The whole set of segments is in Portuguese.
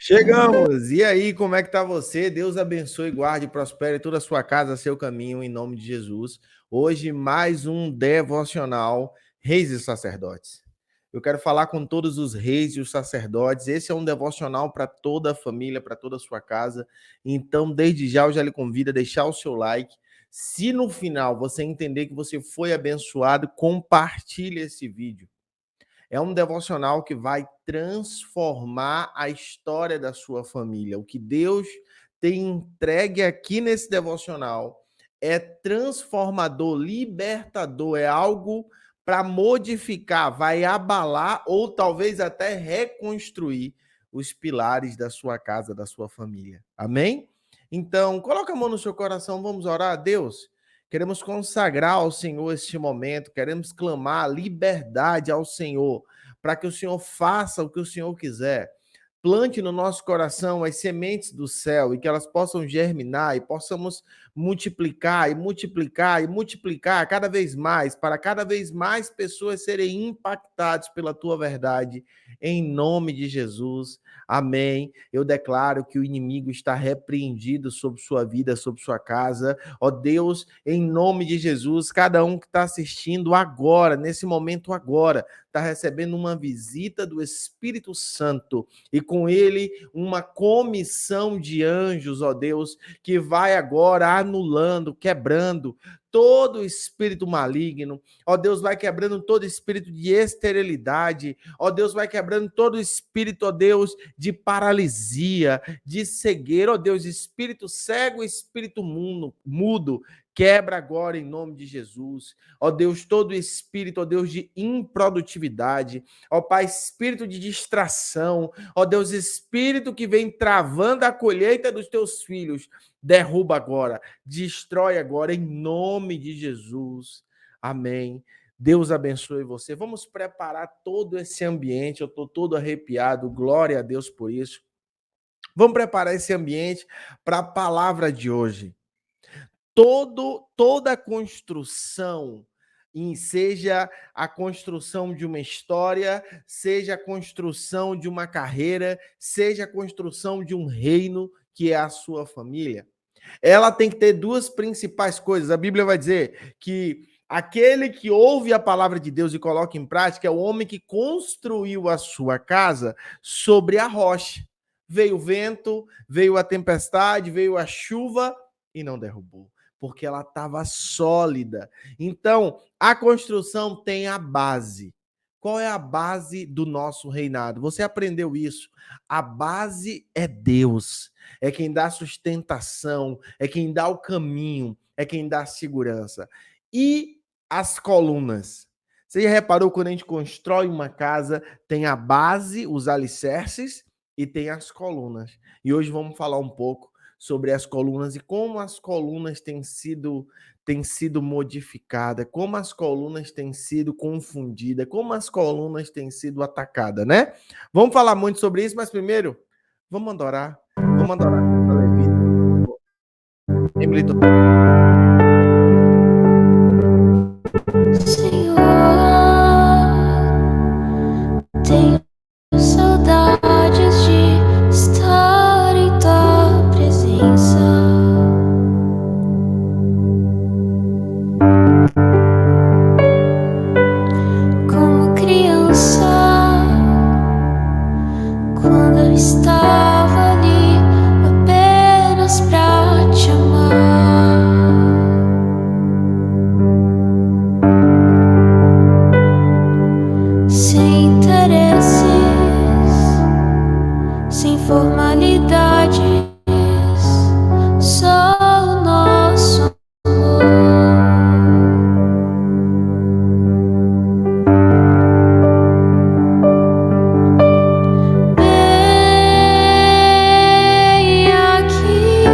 Chegamos! E aí, como é que tá você? Deus abençoe, guarde, prospere toda a sua casa, seu caminho, em nome de Jesus. Hoje, mais um devocional Reis e Sacerdotes. Eu quero falar com todos os reis e os sacerdotes. Esse é um devocional para toda a família, para toda a sua casa. Então, desde já, eu já lhe convido a deixar o seu like. Se no final você entender que você foi abençoado, compartilhe esse vídeo. É um devocional que vai transformar a história da sua família. O que Deus tem entregue aqui nesse devocional é transformador, libertador, é algo para modificar, vai abalar ou talvez até reconstruir os pilares da sua casa, da sua família. Amém? Então, coloca a mão no seu coração, vamos orar a Deus. Queremos consagrar ao Senhor este momento, queremos clamar liberdade ao Senhor, para que o Senhor faça o que o Senhor quiser. Plante no nosso coração as sementes do céu e que elas possam germinar e possamos multiplicar e multiplicar e multiplicar cada vez mais, para cada vez mais pessoas serem impactadas pela tua verdade, em nome de Jesus. Amém. Eu declaro que o inimigo está repreendido sobre sua vida, sobre sua casa. Ó Deus, em nome de Jesus, cada um que está assistindo agora, nesse momento agora, está recebendo uma visita do Espírito Santo e com ele uma comissão de anjos, ó Deus, que vai agora anulando, quebrando todo espírito maligno. Ó Deus, vai quebrando todo espírito de esterilidade. Ó Deus, vai quebrando todo espírito, ó Deus, de paralisia, de cegueira. Ó Deus, espírito cego, espírito mudo, quebra agora em nome de Jesus. Ó Deus, todo espírito, ó Deus, de improdutividade. Ó Pai, espírito de distração. Ó Deus, espírito que vem travando a colheita dos teus filhos. Derruba agora, destrói agora em nome de Jesus. Amém. Deus abençoe você. Vamos preparar todo esse ambiente. Eu estou todo arrepiado. Glória a Deus por isso. Vamos preparar esse ambiente para a palavra de hoje. Toda a construção, seja a construção de uma história, seja a construção de uma carreira, seja a construção de um reino, que é a sua família, ela tem que ter duas principais coisas. A Bíblia vai dizer que aquele que ouve a palavra de Deus e coloca em prática é o homem que construiu a sua casa sobre a rocha. Veio o vento, veio a tempestade, veio a chuva e não derrubou, porque ela estava sólida. Então, a construção tem a base. Qual é a base do nosso reinado? Você aprendeu isso. A base é Deus. É quem dá sustentação, é quem dá o caminho, é quem dá segurança. E as colunas? Você já reparou quando a gente constrói uma casa, tem a base, os alicerces e tem as colunas. E hoje vamos falar um pouco sobre as colunas e como as colunas têm sido modificadas, como as colunas têm sido confundidas, como as colunas têm sido atacadas, né? Vamos falar muito sobre isso, mas primeiro, vamos adorar. Vamos adorar com a Levita. Emilito. Senhor, tenho saudades de estar em tua presença. Como criança, quando eu estava ali apenas pra te amar. Sem interesses, sem formalidades, só o nosso amor. Bem aqui,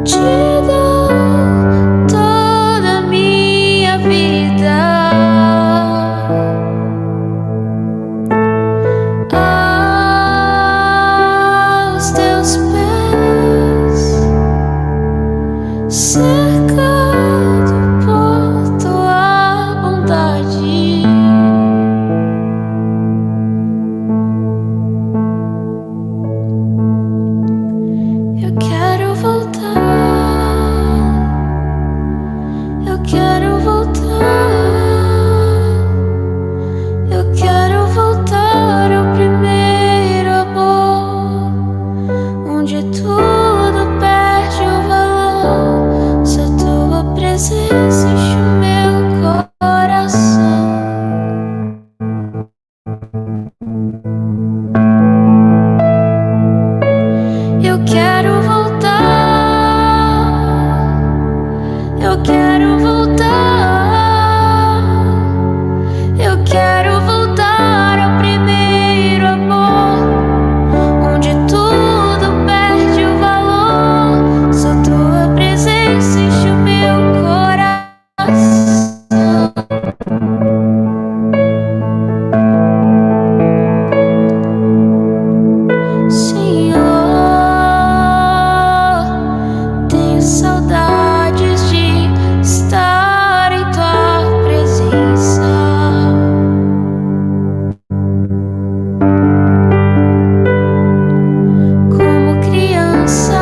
te dou toda a minha vida. Aos teus pés, cercado por tua bondade. quero voltar ao primeiro amor, onde tudo perde o valor. Só tua presença enche o meu coração. Senhor, tenho saudades de estar em tua presença. Como criança,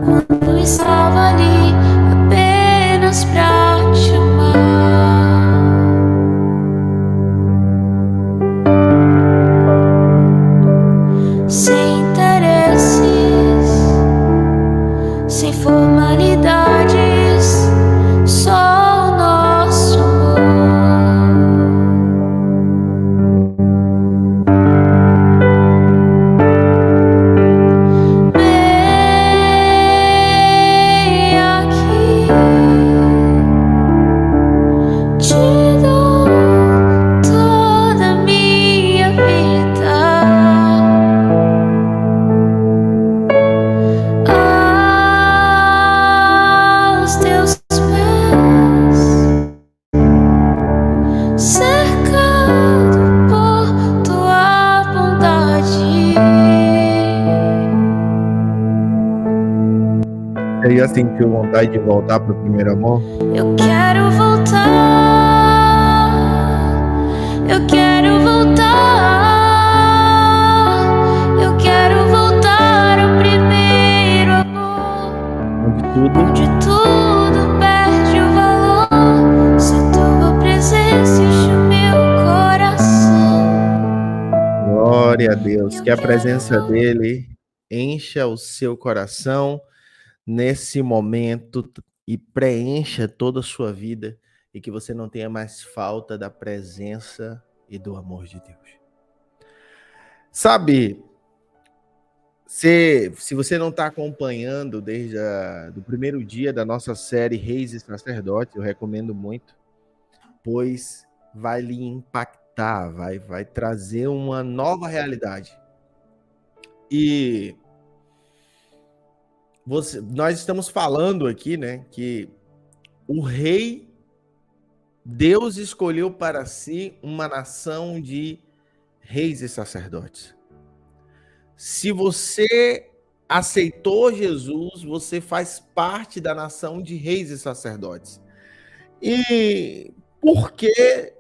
quando estava ali apenas pra te amar. Sem interesses, sem formalidades, só o nosso amor. Vem aqui, te dou toda a minha vida. Aos teus pés, cercado por tua bondade. Você já sentiu vontade de voltar para o primeiro amor? Eu quero voltar, eu quero voltar, eu quero voltar ao primeiro amor, Onde onde tudo perde o valor. Só tua presença enche o meu coração. glória a Deus, que a presença dele encha o seu coração nesse momento e preencha toda a sua vida e que você não tenha mais falta da presença e do amor de Deus. Sabe, se você não está acompanhando desde o primeiro dia da nossa série Reis e Sacerdotes, eu recomendo muito, pois vai lhe impactar, vai trazer uma nova realidade. E nós estamos falando aqui, né, que o rei, Deus escolheu para si uma nação de reis e sacerdotes. Se você aceitou Jesus, você faz parte da nação de reis e sacerdotes. E por que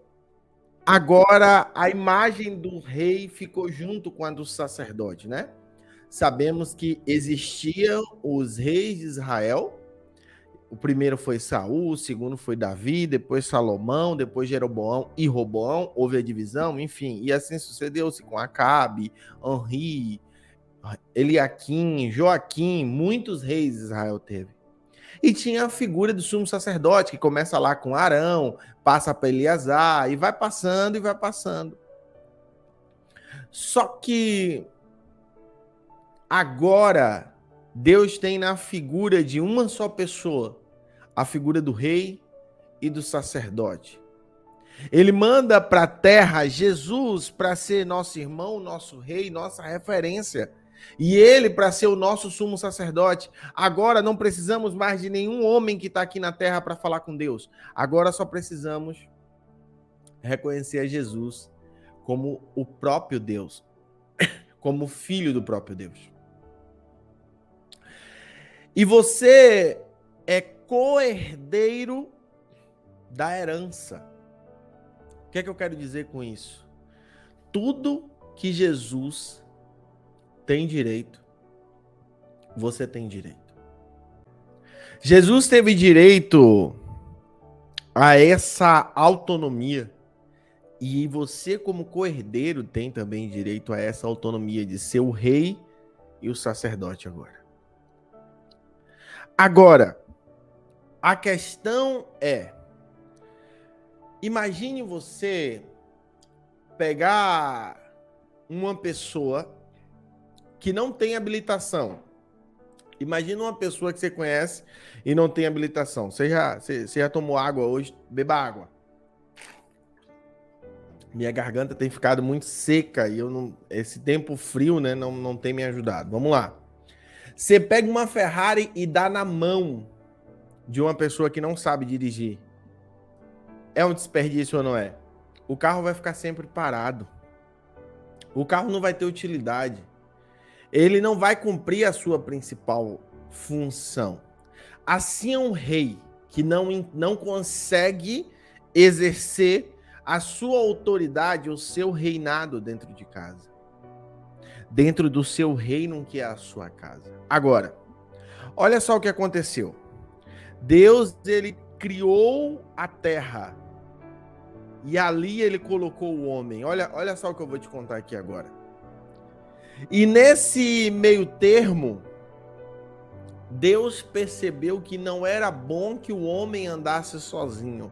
agora a imagem do rei ficou junto com a do sacerdote, né? Sabemos que existiam os reis de Israel. O primeiro foi Saul, o segundo foi Davi, depois Salomão, depois Jeroboão e Roboão. Houve a divisão, enfim, e assim sucedeu-se com Acabe, Onri, Eliaquim, Joaquim, muitos reis de Israel teve. E tinha a figura do sumo sacerdote, que começa lá com Arão, passa para Eleazar, e vai passando e vai passando. Só que agora Deus tem na figura de uma só pessoa a figura do rei e do sacerdote. Ele manda para a terra Jesus para ser nosso irmão, nosso rei, nossa referência. E ele para ser o nosso sumo sacerdote. Agora não precisamos mais de nenhum homem que está aqui na terra para falar com Deus. Agora só precisamos reconhecer a Jesus como o próprio Deus, como filho do próprio Deus. E você é co-herdeiro da herança. O que é que eu quero dizer com isso? Tudo que Jesus tem direito, você tem direito. Jesus teve direito a essa autonomia e você, como co-herdeiro, tem também direito a essa autonomia de ser o rei e o sacerdote agora. Agora, a questão é, imagine você pegar uma pessoa que não tem habilitação Imagina uma pessoa que você conhece e não tem habilitação. Você já tomou água hoje? Beba água. Minha garganta tem ficado muito seca e esse tempo frio, né, não tem me ajudado. Vamos lá. Você pega uma Ferrari e dá na mão de uma pessoa que não sabe dirigir. É um desperdício ou não é? O carro vai ficar sempre parado. O carro não vai ter utilidade. Ele não vai cumprir a sua principal função. Assim é um rei que não consegue exercer a sua autoridade, o seu reinado dentro de casa. Dentro do seu reino, que é a sua casa. Agora, olha só o que aconteceu. Deus, ele criou a terra. E ali ele colocou o homem. Olha só o que eu vou te contar aqui agora. E nesse meio termo, Deus percebeu que não era bom que o homem andasse sozinho.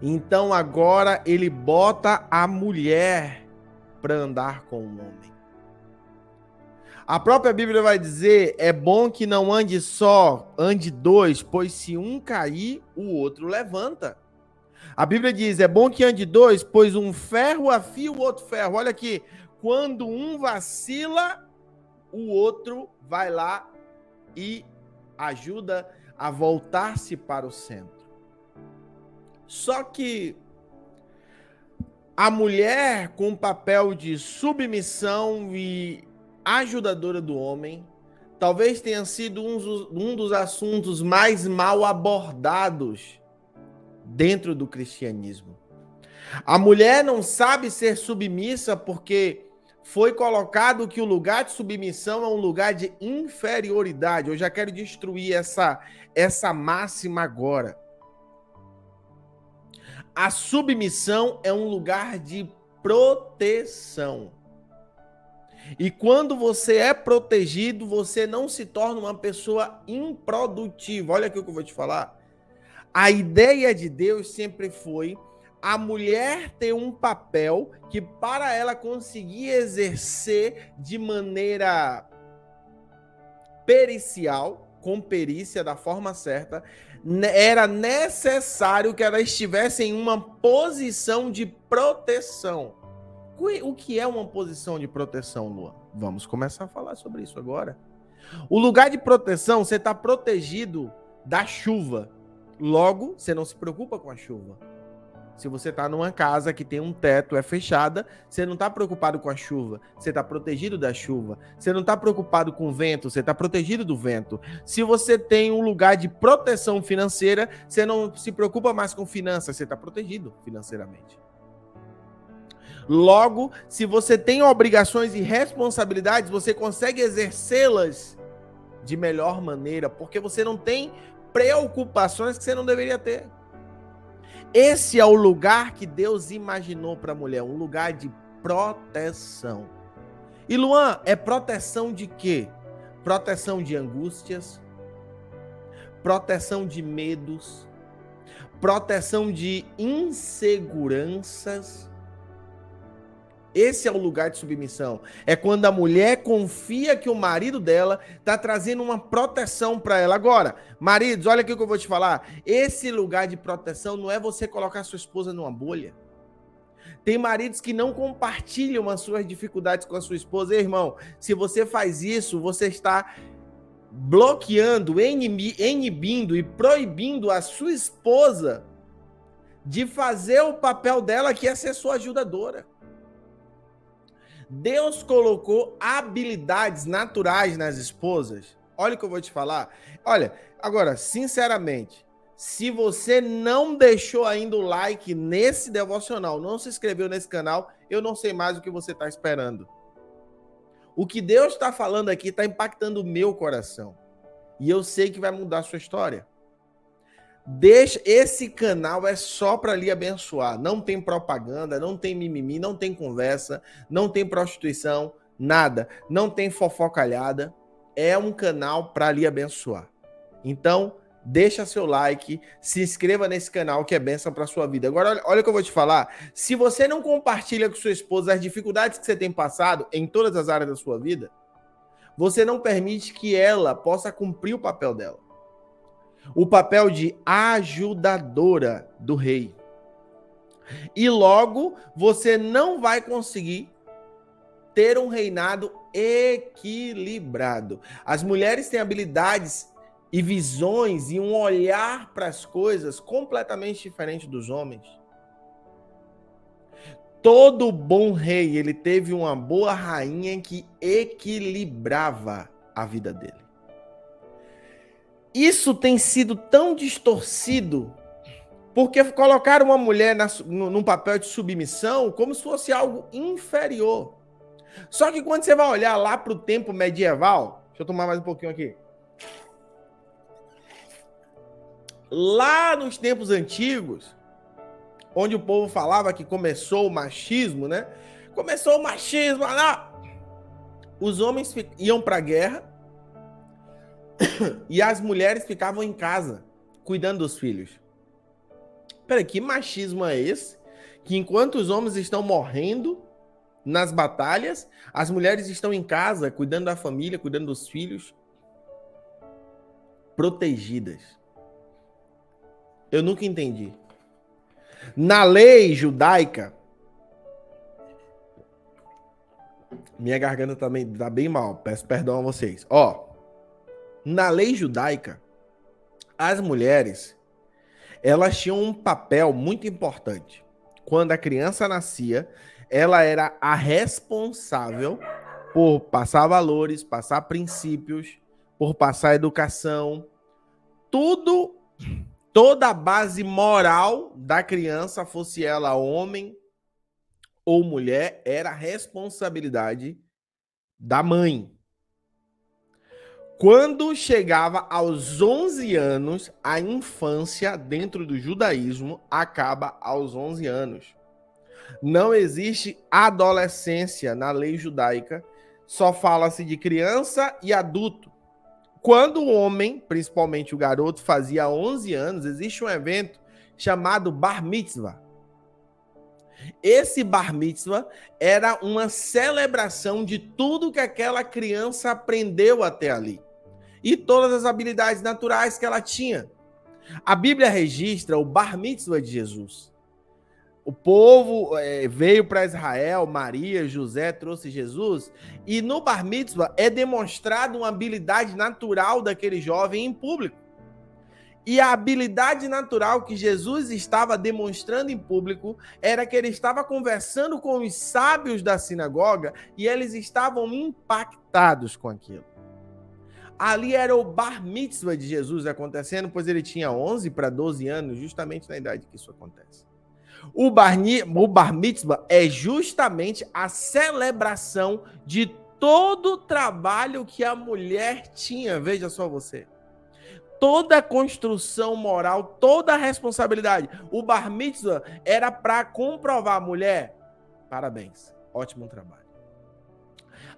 Então agora ele bota a mulher para andar com o homem. A própria Bíblia vai dizer, é bom que não ande só, ande dois, pois se um cair, o outro levanta. A Bíblia diz, é bom que ande dois, pois um ferro afia o outro ferro. Olha aqui, quando um vacila, o outro vai lá e ajuda a voltar-se para o centro. Só que a mulher, com o papel de submissão e ajudadora do homem, talvez tenha sido um dos assuntos mais mal abordados dentro do cristianismo. A mulher não sabe ser submissa porque foi colocado que o lugar de submissão é um lugar de inferioridade. Eu já quero destruir essa máxima agora. A submissão é um lugar de proteção. E quando você é protegido, você não se torna uma pessoa improdutiva. Olha aqui o que eu vou te falar. A ideia de Deus sempre foi a mulher ter um papel que, para ela conseguir exercer de maneira pericial, com perícia, da forma certa, era necessário que ela estivesse em uma posição de proteção. O que é uma posição de proteção, Luan? Vamos começar a falar sobre isso agora. O lugar de proteção, você está protegido da chuva. Logo, você não se preocupa com a chuva. Se você está numa casa que tem um teto, é fechada, você não está preocupado com a chuva, você está protegido da chuva. Você não está preocupado com o vento, você está protegido do vento. Se você tem um lugar de proteção financeira, você não se preocupa mais com finanças, você está protegido financeiramente. Logo, se você tem obrigações e responsabilidades, você consegue exercê-las de melhor maneira, porque você não tem preocupações que você não deveria ter. Esse é o lugar que Deus imaginou para a mulher, um lugar de proteção. E Luan, é proteção de quê? Proteção de angústias, proteção de medos, proteção de inseguranças. Esse é o lugar de submissão. É quando a mulher confia que o marido dela está trazendo uma proteção para ela. Agora, maridos, olha aqui o que eu vou te falar. Esse lugar de proteção não é você colocar sua esposa numa bolha. Tem maridos que não compartilham as suas dificuldades com a sua esposa. Ei, irmão, se você faz isso, você está bloqueando, inibindo e proibindo a sua esposa de fazer o papel dela, que é ser sua ajudadora. Deus colocou habilidades naturais nas esposas. Olha o que eu vou te falar. Olha, agora, sinceramente, se você não deixou ainda o like nesse devocional, não se inscreveu nesse canal, eu não sei mais o que você está esperando. O que Deus está falando aqui está impactando o meu coração. E eu sei que vai mudar a sua história. Esse canal é só para lhe abençoar. Não tem propaganda, não tem mimimi, não tem conversa, não tem prostituição, nada. Não tem fofocalhada. É um canal para lhe abençoar. Então, deixa seu like, se inscreva nesse canal que é bênção para sua vida. Agora, olha o que eu vou te falar. Se você não compartilha com sua esposa as dificuldades que você tem passado em todas as áreas da sua vida, você não permite que ela possa cumprir o papel dela. O papel de ajudadora do rei. E logo, você não vai conseguir ter um reinado equilibrado. As mulheres têm habilidades e visões e um olhar para as coisas completamente diferente dos homens. Todo bom rei, ele teve uma boa rainha que equilibrava a vida dele. Isso tem sido tão distorcido porque colocaram uma mulher num papel de submissão como se fosse algo inferior. Só que quando você vai olhar lá para o tempo medieval, deixa eu tomar mais um pouquinho aqui. Lá nos tempos antigos, onde o povo falava que começou o machismo, né? Começou o machismo, lá. Os homens iam para a guerra e as mulheres ficavam em casa, cuidando dos filhos. Peraí, que machismo é esse? Que enquanto os homens estão morrendo nas batalhas, as mulheres estão em casa, cuidando da família, cuidando dos filhos, protegidas. Eu nunca entendi. Na lei judaica, minha garganta também tá bem mal, peço perdão a vocês. Na lei judaica, as mulheres, elas tinham um papel muito importante. Quando a criança nascia, ela era a responsável por passar valores, passar princípios, por passar educação, toda a base moral da criança, fosse ela homem ou mulher, era responsabilidade da mãe. Quando chegava aos 11 anos, a infância dentro do judaísmo acaba aos 11 anos. Não existe adolescência na lei judaica, só fala-se de criança e adulto. Quando o homem, principalmente o garoto, fazia 11 anos, existe um evento chamado Bar Mitzvah. Esse Bar Mitzvah era uma celebração de tudo que aquela criança aprendeu até ali. E todas as habilidades naturais que ela tinha. A Bíblia registra o Bar Mitzvah de Jesus. O povo veio para Israel, Maria, José trouxe Jesus, e no Bar Mitzvah é demonstrado uma habilidade natural daquele jovem em público. E a habilidade natural que Jesus estava demonstrando em público era que ele estava conversando com os sábios da sinagoga e eles estavam impactados com aquilo. Ali era o Bar Mitzvah de Jesus acontecendo, pois ele tinha 11 para 12 anos, justamente na idade que isso acontece. O Bar Mitzvah é justamente a celebração de todo o trabalho que a mulher tinha. Veja só você. Toda a construção moral, toda a responsabilidade. O Bar Mitzvah era para comprovar a mulher. Parabéns, ótimo trabalho.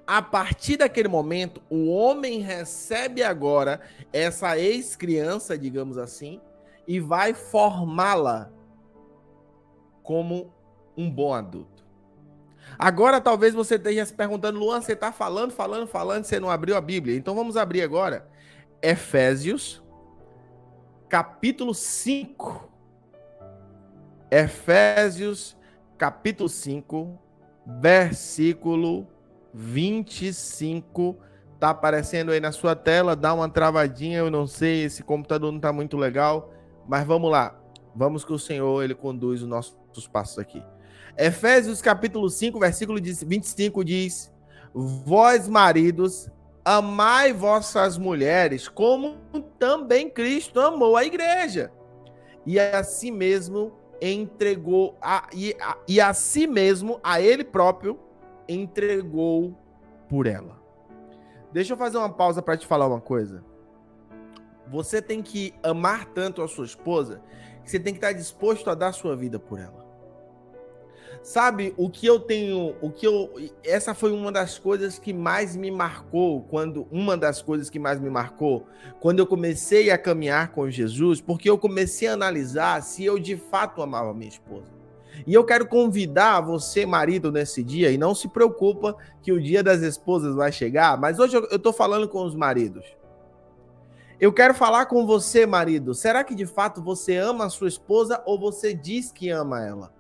A partir daquele momento, o homem recebe agora essa ex-criança, digamos assim, e vai formá-la como um bom adulto. Agora, talvez você esteja se perguntando, Luan, você está falando, você não abriu a Bíblia. Então, vamos abrir agora Efésios, capítulo 5. Efésios, capítulo 5, versículo 25. Tá aparecendo aí na sua tela, dá uma travadinha, eu não sei, esse computador não tá muito legal, mas vamos lá. Vamos que o Senhor, ele conduz os nossos passos aqui. Efésios capítulo 5, versículo 25 diz: Vós, maridos, amai vossas mulheres, como também Cristo amou a igreja, e a si mesmo entregou, e a si mesmo, a ele próprio, entregou por ela. Deixa eu fazer uma pausa para te falar uma coisa. Você tem que amar tanto a sua esposa que você tem que estar disposto a dar sua vida por ela. Sabe, essa foi uma das coisas que mais me marcou, quando eu comecei a caminhar com Jesus, porque eu comecei a analisar se eu de fato amava minha esposa. E eu quero convidar você, marido, nesse dia, e não se preocupa que o dia das esposas vai chegar, mas hoje eu estou falando com os maridos. Eu quero falar com você, marido. Será que de fato você ama a sua esposa ou você diz que ama ela?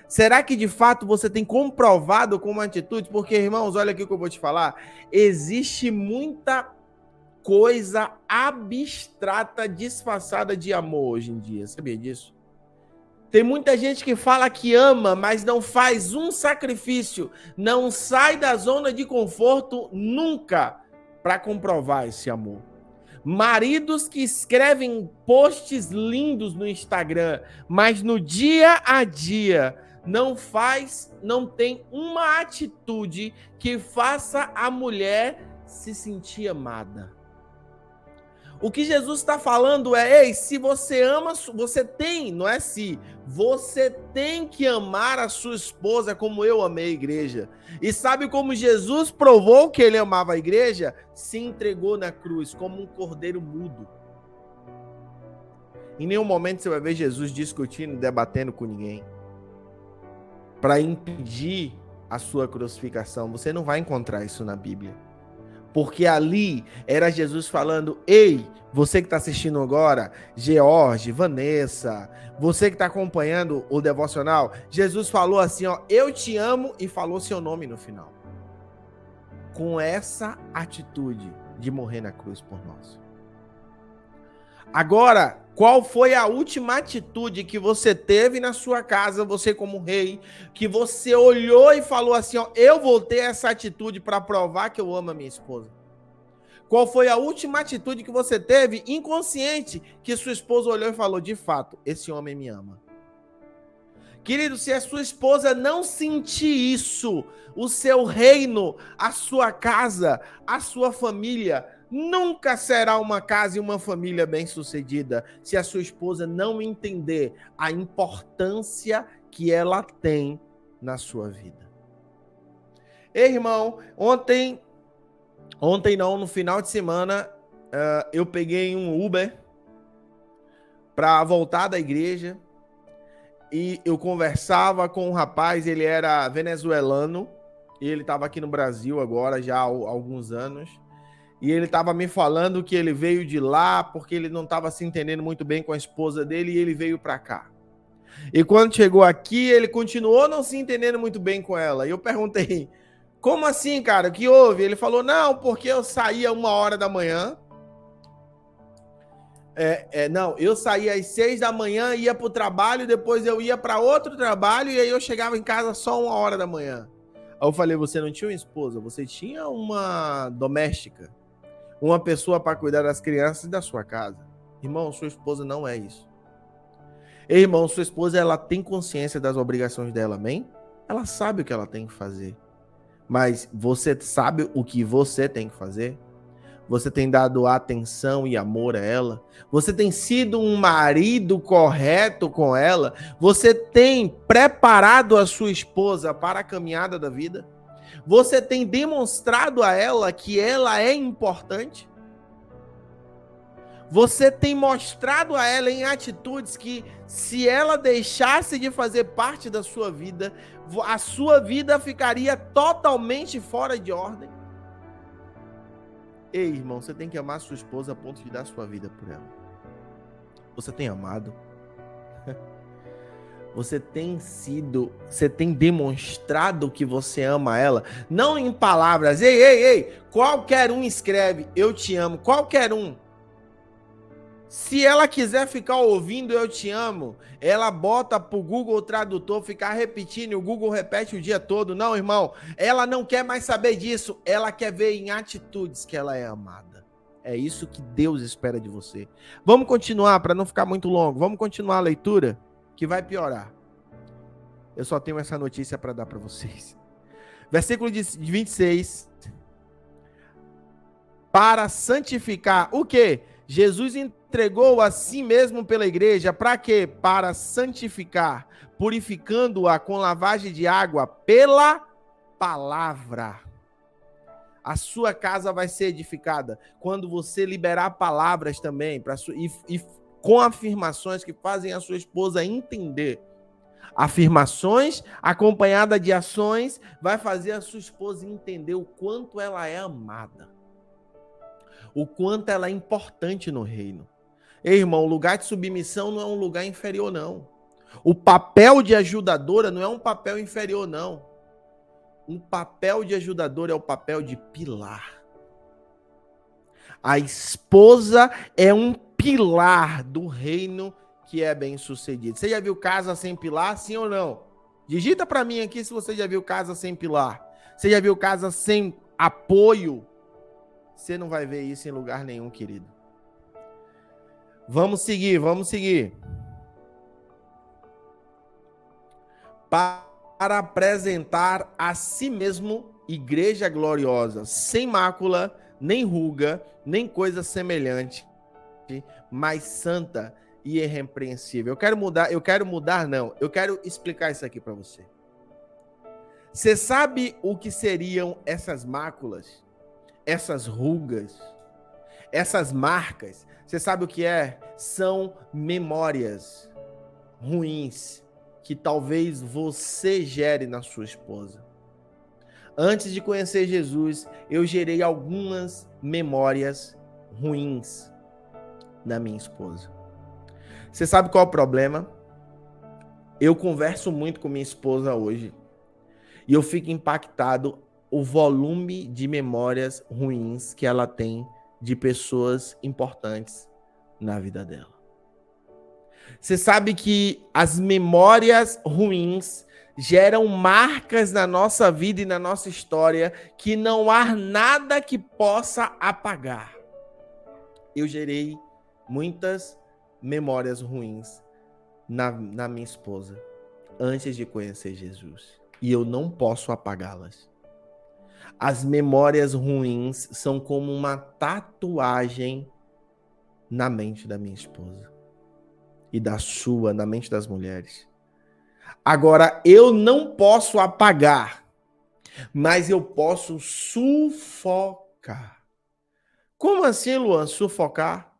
Será que de fato você tem comprovado com uma atitude? Porque, irmãos, olha aqui o que eu vou te falar. Existe muita coisa abstrata, disfarçada de amor hoje em dia. Sabia disso? Tem muita gente que fala que ama, mas não faz um sacrifício, não sai da zona de conforto nunca para comprovar esse amor. Maridos que escrevem posts lindos no Instagram, mas no dia a dia não tem uma atitude que faça a mulher se sentir amada. O que Jesus está falando é, ei, se você ama, você tem, não é se, você tem que amar a sua esposa como eu amei a igreja. E sabe como Jesus provou que ele amava a igreja? Se entregou na cruz como um cordeiro mudo. Em nenhum momento você vai ver Jesus discutindo, debatendo com ninguém para impedir a sua crucificação. Você não vai encontrar isso na Bíblia. Porque ali era Jesus falando, ei, você que está assistindo agora, George, Vanessa, você que está acompanhando o devocional, Jesus falou assim, ó, eu te amo, e falou seu nome no final. Com essa atitude de morrer na cruz por nós. Agora, qual foi a última atitude que você teve na sua casa, você como rei, que você olhou e falou assim, ó, eu vou ter essa atitude para provar que eu amo a minha esposa? Qual foi a última atitude que você teve, inconsciente, que sua esposa olhou e falou, de fato, esse homem me ama? Querido, se a sua esposa não sentir isso, o seu reino, a sua casa, a sua família, nunca será uma casa e uma família bem-sucedida se a sua esposa não entender a importância que ela tem na sua vida. Ei, irmão, no final de semana, eu peguei um Uber para voltar da igreja e eu conversava com um rapaz, ele era venezuelano e ele estava aqui no Brasil agora já há alguns anos. E ele estava me falando que ele veio de lá porque ele não estava se entendendo muito bem com a esposa dele e ele veio para cá. E quando chegou aqui, ele continuou não se entendendo muito bem com ela. E eu perguntei, como assim, cara? O que houve? Ele falou, não, porque eu saía 1h da manhã. Eu saía às 6 da manhã, ia para o trabalho, depois eu ia para outro trabalho e aí eu chegava em casa só 1h da manhã. Aí eu falei, você não tinha uma esposa, você tinha uma doméstica. Uma pessoa para cuidar das crianças e da sua casa. Irmão, sua esposa não é isso. Irmão, sua esposa, ela tem consciência das obrigações dela, amém? Ela sabe o que ela tem que fazer. Mas você sabe o que você tem que fazer? Você tem dado atenção e amor a ela? Você tem sido um marido correto com ela? Você tem preparado a sua esposa para a caminhada da vida? Você tem demonstrado a ela que ela é importante? Você tem mostrado a ela em atitudes que, se ela deixasse de fazer parte da sua vida, a sua vida ficaria totalmente fora de ordem? Ei, irmão, você tem que amar sua esposa a ponto de dar sua vida por ela. Você tem amado? Você tem demonstrado que você ama ela, não em palavras, ei, qualquer um escreve, eu te amo, qualquer um. Se ela quiser ficar ouvindo eu te amo, ela bota pro Google Tradutor ficar repetindo, e o Google repete o dia todo. Não, irmão, ela não quer mais saber disso, ela quer ver em atitudes que ela é amada. É isso que Deus espera de você. Vamos continuar, para não ficar muito longo, vamos continuar a leitura, que vai piorar. Eu só tenho essa notícia para dar para vocês. Versículo 26. Para santificar o quê? Jesus entregou a si mesmo pela igreja. Para quê? Para santificar, purificando-a com lavagem de água pela palavra. A sua casa vai ser edificada quando você liberar palavras também, e com afirmações que fazem a sua esposa entender Afirmações acompanhada de ações vai fazer a sua esposa entender o quanto ela é amada, o quanto ela é importante no reino. Ei, irmão, o lugar de submissão não é um lugar inferior, não. O papel de ajudadora não é um papel inferior, não. O papel de ajudadora é o papel de pilar. A esposa é um pilar do reino que é bem sucedido. Você já viu casa sem pilar, sim ou não? Digita para mim aqui se você já viu casa sem pilar. Você já viu casa sem apoio? Você não vai ver isso em lugar nenhum, querido. Vamos seguir, vamos seguir. Para apresentar a si mesmo igreja gloriosa, sem mácula, nem ruga, nem coisa semelhante, mas santa e irrepreensível. Eu quero explicar isso aqui para você. Você sabe o que seriam essas máculas, essas rugas, essas marcas? Você sabe o que é? São memórias ruins que talvez você gere na sua esposa. Antes de conhecer Jesus, eu gerei algumas memórias ruins na minha esposa. Você sabe qual é o problema? Eu converso muito com minha esposa hoje e eu fico impactado o volume de memórias ruins que ela tem de pessoas importantes na vida dela. Você sabe que as memórias ruins geram marcas na nossa vida e na nossa história que não há nada que possa apagar. Eu gerei muitas memórias ruins na minha esposa antes de conhecer Jesus. E eu não posso apagá-las. As memórias ruins são como uma tatuagem na mente da minha esposa. E na mente das mulheres. Agora, eu não posso apagar, mas eu posso sufocar. Como assim, Luan, sufocar?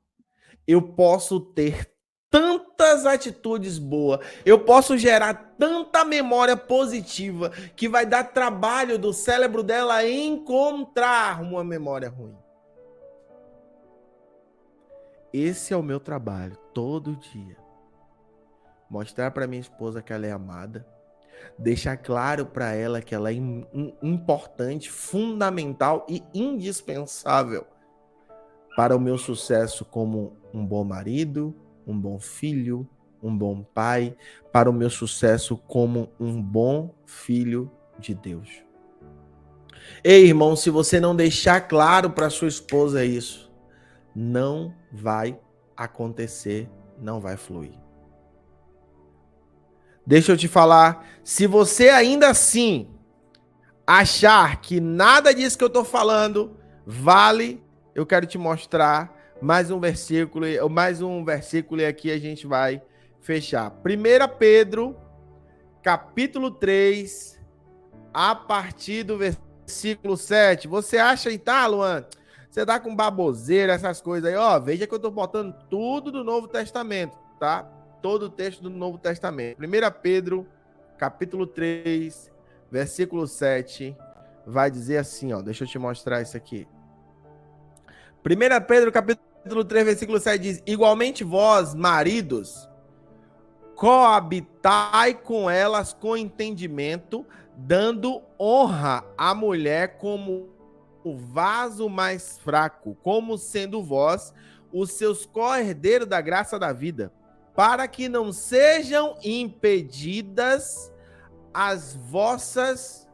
Eu posso ter tantas atitudes boas, eu posso gerar tanta memória positiva que vai dar trabalho do cérebro dela encontrar uma memória ruim. Esse é o meu trabalho, todo dia. Mostrar para minha esposa que ela é amada, deixar claro para ela que ela é importante, fundamental e indispensável para o meu sucesso como um bom marido, um bom filho, um bom pai, para o meu sucesso como um bom filho de Deus. Ei, irmão, se você não deixar claro para sua esposa isso, não vai acontecer, não vai fluir. Deixa eu te falar, se você ainda assim achar que nada disso que eu estou falando vale, eu quero te mostrar mais um versículo e aqui a gente vai fechar. 1 Pedro, capítulo 3, a partir do versículo 7. Você acha, tá, Luan? Você tá com baboseira, essas coisas aí, ó. Veja que eu tô botando tudo do Novo Testamento, tá? Todo o texto do Novo Testamento. 1 Pedro, capítulo 3, versículo 7, vai dizer assim, ó. Deixa eu te mostrar isso aqui. 1 Pedro, capítulo 3, versículo 7 diz: igualmente vós, maridos, coabitai com elas com entendimento, dando honra à mulher como o vaso mais fraco, como sendo vós os seus co-herdeiros da graça da vida, para que não sejam impedidas as vossas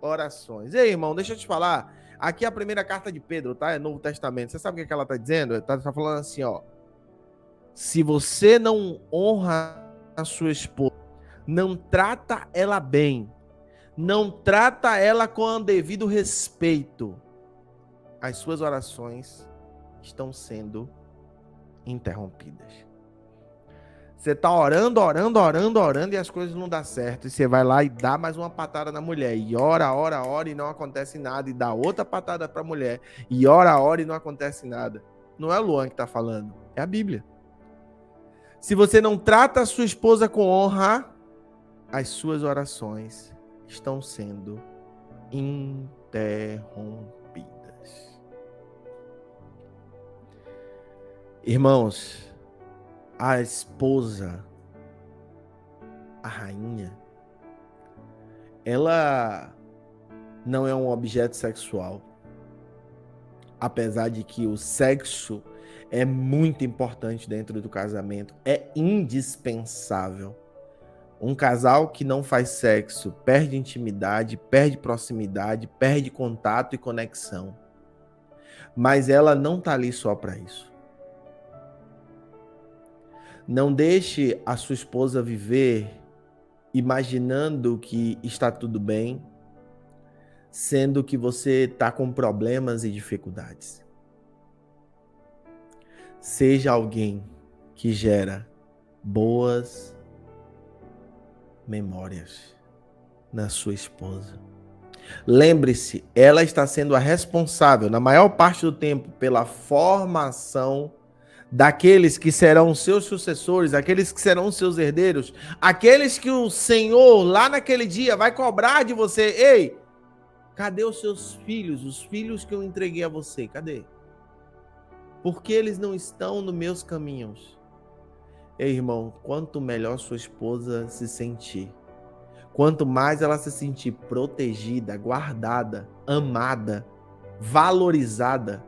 orações. Ei, irmão, deixa eu te falar. Aqui é a primeira carta de Pedro, tá? É Novo Testamento. Você sabe o que ela tá dizendo? Tá falando assim, ó. Se você não honra a sua esposa, não trata ela bem, não trata ela com o devido respeito, as suas orações estão sendo interrompidas. Você tá orando e as coisas não dão certo. E você vai lá e dá mais uma patada na mulher. E ora e não acontece nada. E dá outra patada pra mulher. E ora e não acontece nada. Não é o Luan que tá falando, é a Bíblia. Se você não trata a sua esposa com honra, as suas orações estão sendo interrompidas. Irmãos, a esposa, a rainha, ela não é um objeto sexual. Apesar de que o sexo é muito importante dentro do casamento, é indispensável. Um casal que não faz sexo perde intimidade, perde proximidade, perde contato e conexão. Mas ela não está ali só para isso. Não deixe a sua esposa viver imaginando que está tudo bem, sendo que você está com problemas e dificuldades. Seja alguém que gera boas memórias na sua esposa. Lembre-se, ela está sendo a responsável, na maior parte do tempo, pela formação daqueles que serão seus sucessores, aqueles que serão seus herdeiros, aqueles que o Senhor, lá naquele dia, vai cobrar de você. Ei, cadê os seus filhos? Os filhos que eu entreguei a você, cadê? Porque eles não estão nos meus caminhos. Ei, irmão, quanto melhor sua esposa se sentir, quanto mais ela se sentir protegida, guardada, amada, valorizada,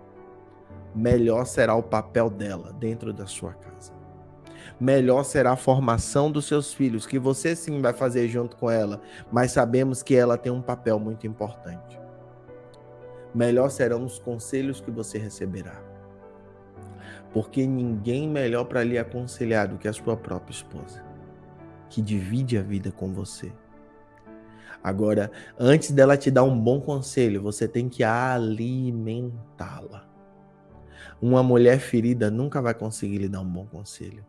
melhor será o papel dela dentro da sua casa. Melhor será a formação dos seus filhos, que você sim vai fazer junto com ela, mas sabemos que ela tem um papel muito importante. Melhor serão os conselhos que você receberá. Porque ninguém melhor para lhe aconselhar do que a sua própria esposa, que divide a vida com você. Agora, antes dela te dar um bom conselho, você tem que alimentá-la. Uma mulher ferida nunca vai conseguir lhe dar um bom conselho.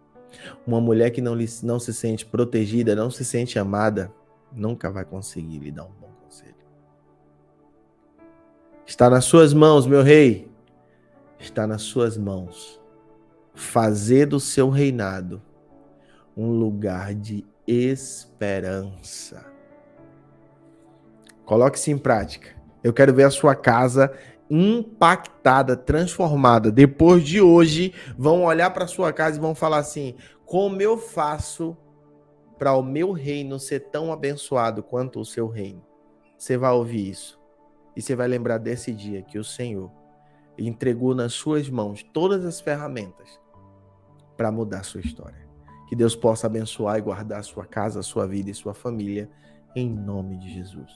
Uma mulher que não se sente protegida, não se sente amada, nunca vai conseguir lhe dar um bom conselho. Está nas suas mãos, meu rei. Está nas suas mãos. Fazer do seu reinado um lugar de esperança. Coloque-se em prática. Eu quero ver a sua casa impactada, transformada. Depois de hoje, vão olhar para a sua casa e vão falar assim: como eu faço para o meu reino ser tão abençoado quanto o seu reino? Você vai ouvir isso. E você vai lembrar desse dia que o Senhor entregou nas suas mãos todas as ferramentas para mudar a sua história. Que Deus possa abençoar e guardar a sua casa, a sua vida e sua família, em nome de Jesus.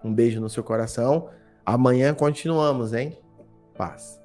Um beijo no seu coração. Amanhã continuamos, hein? Paz.